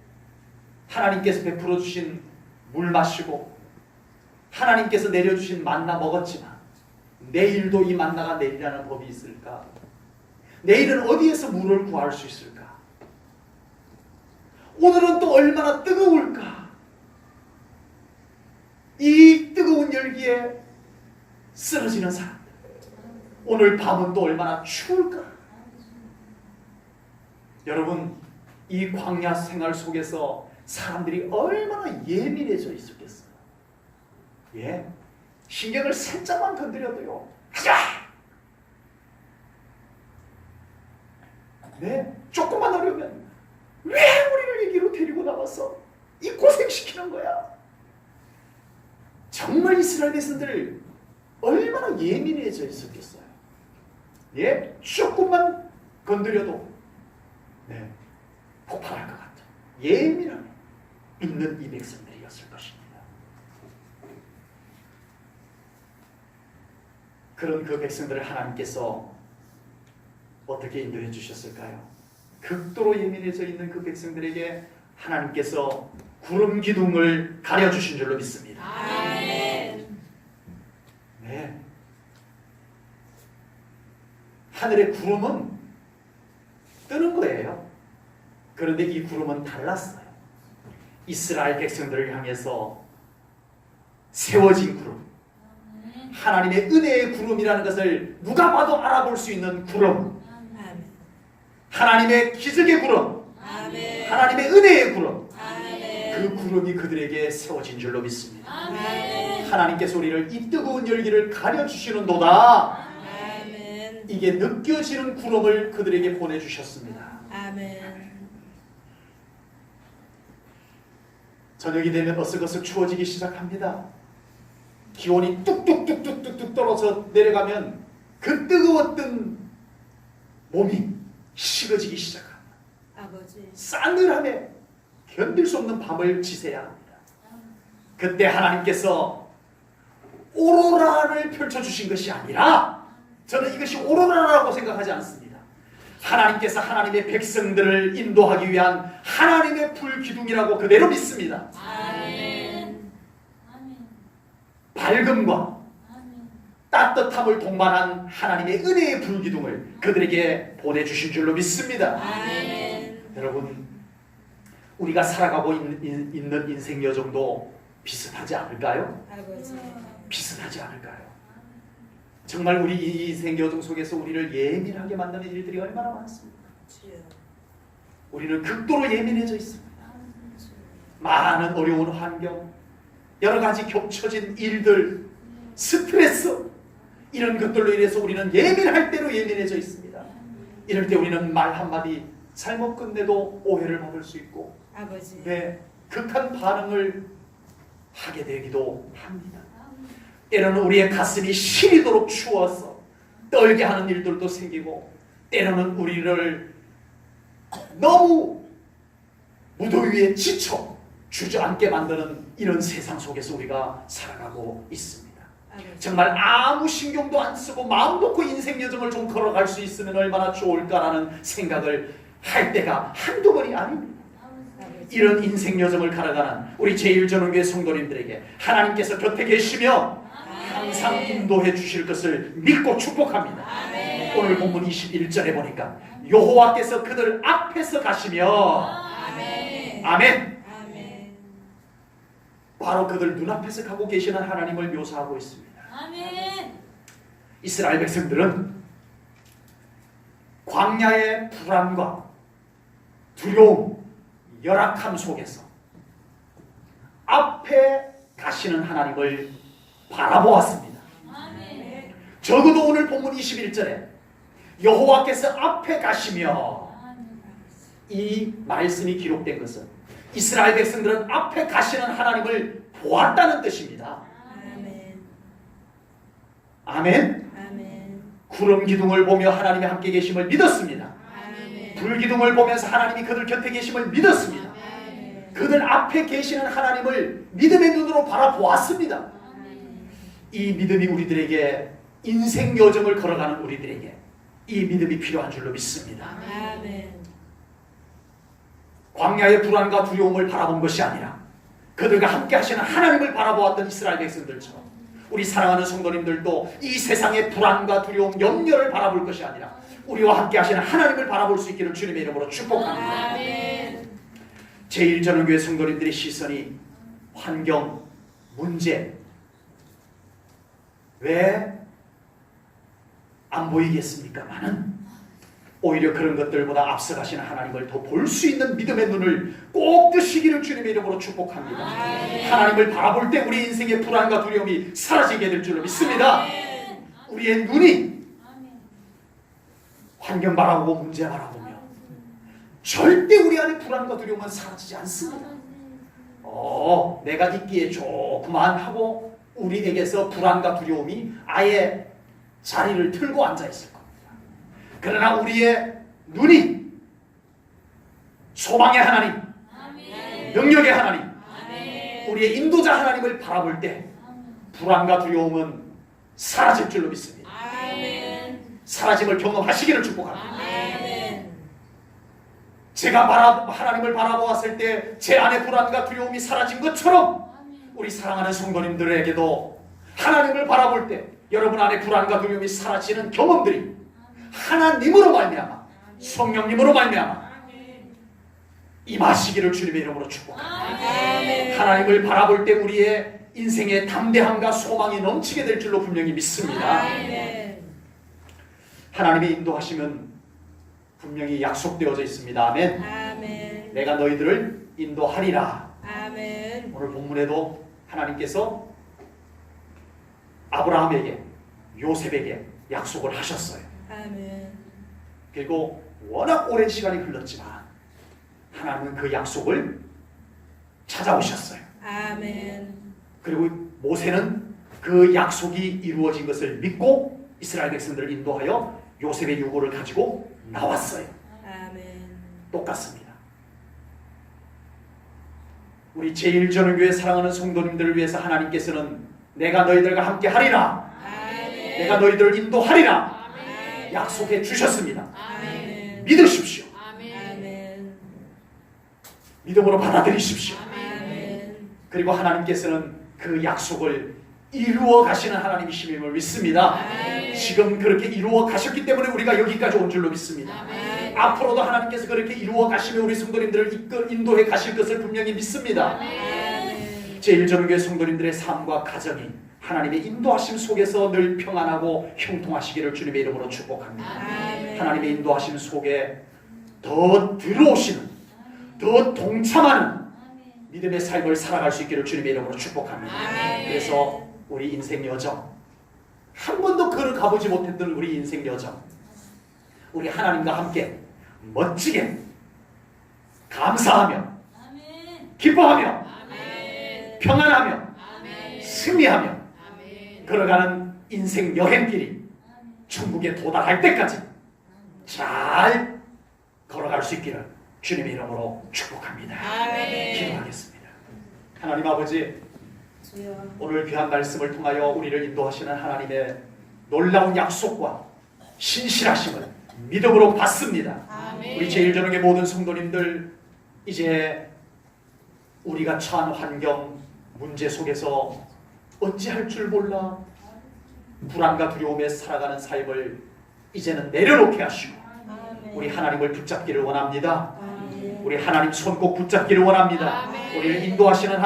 하나님께서 베풀어 주신 물 마시고 하나님께서 내려주신 만나 먹었지만 내일도 이 만나가 내리라는 법이 있을까? 내일은 어디에서 물을 구할 수 있을까? 오늘은 또 얼마나 뜨거울까? 이 뜨거운 열기에 쓰러지는 사람들, 오늘 밤은 또 얼마나 추울까? 여러분, 이 광야 생활 속에서 사람들이 얼마나 예민해져 있었겠어요. 신경을 살짝만 건드려도요, 하자! 조금만 어려우면 왜 우리를 여기로 데리고 나와서 이 고생시키는 거야? 정말 이스라엘 백성들 얼마나 예민해져 있었겠어요. 조금만 건드려도 폭발할 것 같은 예민함이 있는 이 백성들이었을 것입니다. 그런 그 백성들을 하나님께서 어떻게 인도해 주셨을까요? 극도로 예민해져 있는 그 백성들에게 하나님께서 구름 기둥을 가려주신 줄로 믿습니다. 아멘. 하늘의 구름은 뜨는 거예요. 그런데 이 구름은 달랐어요. 이스라엘 백성들을 향해서 세워진 구름, 하나님의 은혜의 구름이라는 것을 누가 봐도 알아볼 수 있는 구름, 아멘. 하나님의 기적의 구름, 아멘. 하나님의 은혜의 구름, 아멘. 그 구름이 그들에게 세워진 줄로 믿습니다. 아멘. 하나님께서 우리를 이 뜨거운 열기를 가려주시는도다, 아멘. 이게 느껴지는 구름을 그들에게 보내주셨습니다. 아멘. 저녁이 되면 어스거스 추워지기 시작합니다. 기온이 뚝뚝뚝뚝뚝 떨어져 내려가면 그 뜨거웠던 몸이 식어지기 시작합니다. 아버지. 싸늘함에 견딜 수 없는 밤을 지새야 합니다. 그때 하나님께서 오로라를 펼쳐주신 것이 아니라, 저는 이것이 오로라라고 생각하지 않습니다. 하나님께서 하나님의 백성들을 인도하기 위한 하나님의 불기둥이라고 그대로 믿습니다. 아멘. 밝음과 따뜻함을 동반한 하나님의 은혜의 불기둥을 그들에게 보내주신 줄로 믿습니다. 아멘. 여러분, 우리가 살아가고 있는 인생 여정도 비슷하지 않을까요? 아버지. 비슷하지 않을까요? 정말 우리 이 인생 여정 속에서 우리를 예민하게 만드는 일들이 얼마나 많습니까? 주여. 우리는 극도로 예민해져 있습니다. 많은 어려운 환경, 여러 가지 겹쳐진 일들, 스트레스, 이런 것들로 인해서 우리는 예민할 대로 예민해져 있습니다. 이럴 때 우리는 말 한마디 잘못 끝내도 오해를 받을 수 있고, 아버지. 극한 반응을 하게 되기도 합니다. 때로는 우리의 가슴이 시리도록 추워서 떨게 하는 일들도 생기고, 때로는 우리를 너무 무더위에 지쳐 주저앉게 만드는 이런 세상 속에서 우리가 살아가고 있습니다. 아버지. 정말 아무 신경도 안 쓰고 마음 놓고 인생 여정을 좀 걸어갈 수 있으면 얼마나 좋을까라는 생각을 할 때가 한두 번이 아닙니다. 아버지. 이런 인생 여정을 걸어가는 우리 제1전원교회 성도님들에게 하나님께서 곁에 계시며 항상 인도해 주실 것을 믿고 축복합니다. 아멘. 오늘 본문 21절에 보니까 여호와께서 그들 앞에서 가시며, 아멘. 아멘, 아멘. 바로 그들 눈앞에서 가고 계시는 하나님을 묘사하고 있습니다. 아멘. 이스라엘 백성들은 광야의 불안과 두려움, 열악함 속에서 앞에 가시는 하나님을 바라보았습니다. 아멘. 적어도 오늘 본문 21절에 여호와께서 앞에 가시며, 이 말씀이 기록된 것은 이스라엘 백성들은 앞에 가시는 하나님을 보았다는 뜻입니다. 아멘. 아멘. 아멘. 구름 기둥을 보며 하나님이 함께 계심을 믿었습니다. 아멘. 불 기둥을 보면서 하나님이 그들 곁에 계심을 믿었습니다. 아멘. 그들 앞에 계시는 하나님을 믿음의 눈으로 바라보았습니다. 이 믿음이 우리들에게 인생 여정을 걸어가는 우리들에게 이 믿음이 필요한 줄로 믿습니다. 아멘. 광야의 불안과 두려움을 바라본 것이 아니라 그들과 함께 하시는 하나님을 바라보았던 이스라엘 백성들처럼 우리 사랑하는 성도님들도 이 세상의 불안과 두려움, 염려를 바라볼 것이 아니라 우리와 함께 하시는 하나님을 바라볼 수 있기를 주님의 이름으로 축복합니다. 아멘. 제1전원교회 성도님들의 시선이 환경, 문제 왜 안 보이겠습니까마는 오히려 그런 것들보다 앞서가시는 하나님을 더 볼 수 있는 믿음의 눈을 꼭 뜨시기를 주님의 이름으로 축복합니다. 하나님을 바라볼 때 우리 인생의 불안과 두려움이 사라지게 될 줄로 믿습니다. 우리의 눈이 환경 바라보고 문제 바라보며 절대 우리 안에 불안과 두려움은 사라지지 않습니다. 내가 있기에 좋구만 하고 우리에게서 불안과 두려움이 아예 자리를 틀고 앉아있을 겁니다. 그러나 우리의 눈이 소망의 하나님, 능력의 하나님, 우리의 인도자 하나님을 바라볼 때 불안과 두려움은 사라질 줄로 믿습니다. 사라짐을 경험하시기를 축복합니다. 제가 하나님을 바라보았을 때 제 안의 불안과 두려움이 사라진 것처럼 우리 사랑하는 성도님들에게도 하나님을 바라볼 때 여러분 안에 불안과 두려움이 사라지는 경험들이 하나님으로 말미암아 성령님으로 말미암아 임하시기를 주님의 이름으로 축복합니다. 하나님을 바라볼 때 우리의 인생의 담대함과 소망이 넘치게 될 줄로 분명히 믿습니다. 하나님의 인도하심은 분명히 약속되어져 있습니다. 아멘. 아멘. 내가 너희들을 인도하리라. 아멘. 오늘 본문에도 하나님께서 아브라함에게 요셉에게 약속을 하셨어요. 아멘. 그리고 워낙 오랜 시간이 흘렀지만 하나님은 그 약속을 찾아오셨어요. 아멘. 그리고 모세는 그 약속이 이루어진 것을 믿고 이스라엘 백성들을 인도하여 요셉의 유고를 가지고 나왔어요. 아멘. 똑같습니다. 우리 제1전원교회 사랑하는 성도님들을 위해서 하나님께서는 내가 너희들과 함께 하리라, 아멘. 내가 너희들을 인도하리라 아멘. 약속해 주셨습니다. 아멘. 믿으십시오. 아멘. 믿음으로 받아들이십시오. 아멘. 그리고 하나님께서는 그 약속을 이루어 가시는 하나님이심을 믿습니다. 아멘. 지금 그렇게 이루어 가셨기 때문에 우리가 여기까지 온 줄로 믿습니다. 아멘. 앞으로도 하나님께서 그렇게 이루어 가시며 우리 성도님들을 인도해 가실 것을 분명히 믿습니다. 아멘. 제1전교회 성도님들의 삶과 가정이 하나님의 인도하심 속에서 늘 평안하고 형통하시기를 주님의 이름으로 축복합니다. 아멘. 하나님의 인도하심 속에 더 들어오시는, 더 동참하는 믿음의 삶을 살아갈 수 있기를 주님의 이름으로 축복합니다. 아멘. 그래서 우리 인생 여정, 한 번도 걸어가보지 못했던 우리 인생 여정, 우리 하나님과 함께 멋지게 감사하며 기뻐하며 평안하며 승리하며 걸어가는 인생 여행길이 천국에 도달할 때까지 잘 걸어갈 수 있기를 주님의 이름으로 축복합니다. 아멘. 기도하겠습니다. 하나님 아버지, 주여. 오늘 귀한 말씀을 통하여 우리를 인도하시는 하나님의 놀라운 약속과 신실하심을 믿음으로 받습니다. 아멘. 우리 제1전능의 모든 성도님들, 이제 우리가 처한 환경, 문제 속에서 어찌할 줄 몰라 불안과 두려움에 살아가는 삶을 이제는 내려놓게 하시고 아멘. 우리 하나님을 붙잡기를 원합니다. 아멘. 우리 하나님 손 꼭 붙잡기를 원합니다. 아멘. 우리를 인도하시는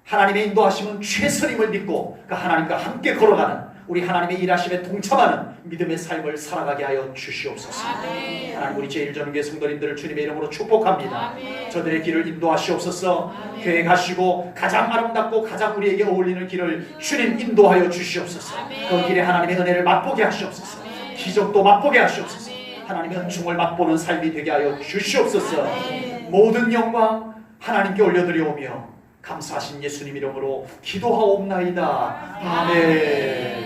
하나님의 인도하심은 최선임을 믿고 그 하나님과 함께 걸어가는 우리 하나님의 일하심에 동참하는 믿음의 삶을 살아가게 하여 주시옵소서. 아멘. 하나님, 우리 제1전교회 성도님들을 주님의 이름으로 축복합니다. 아멘. 저들의 길을 인도하시옵소서. 아멘. 계획하시고 가장 아름답고 가장 우리에게 어울리는 길을 주님 인도하여 주시옵소서. 아멘. 그 길에 하나님의 은혜를 맛보게 하시옵소서. 아멘. 기적도 맛보게 하시옵소서. 아멘. 하나님의 은총을 맛보는 삶이 되게 하여 주시옵소서. 아멘. 모든 영광 하나님께 올려드리오며 감사하신 예수님 이름으로 기도하옵나이다. 아멘.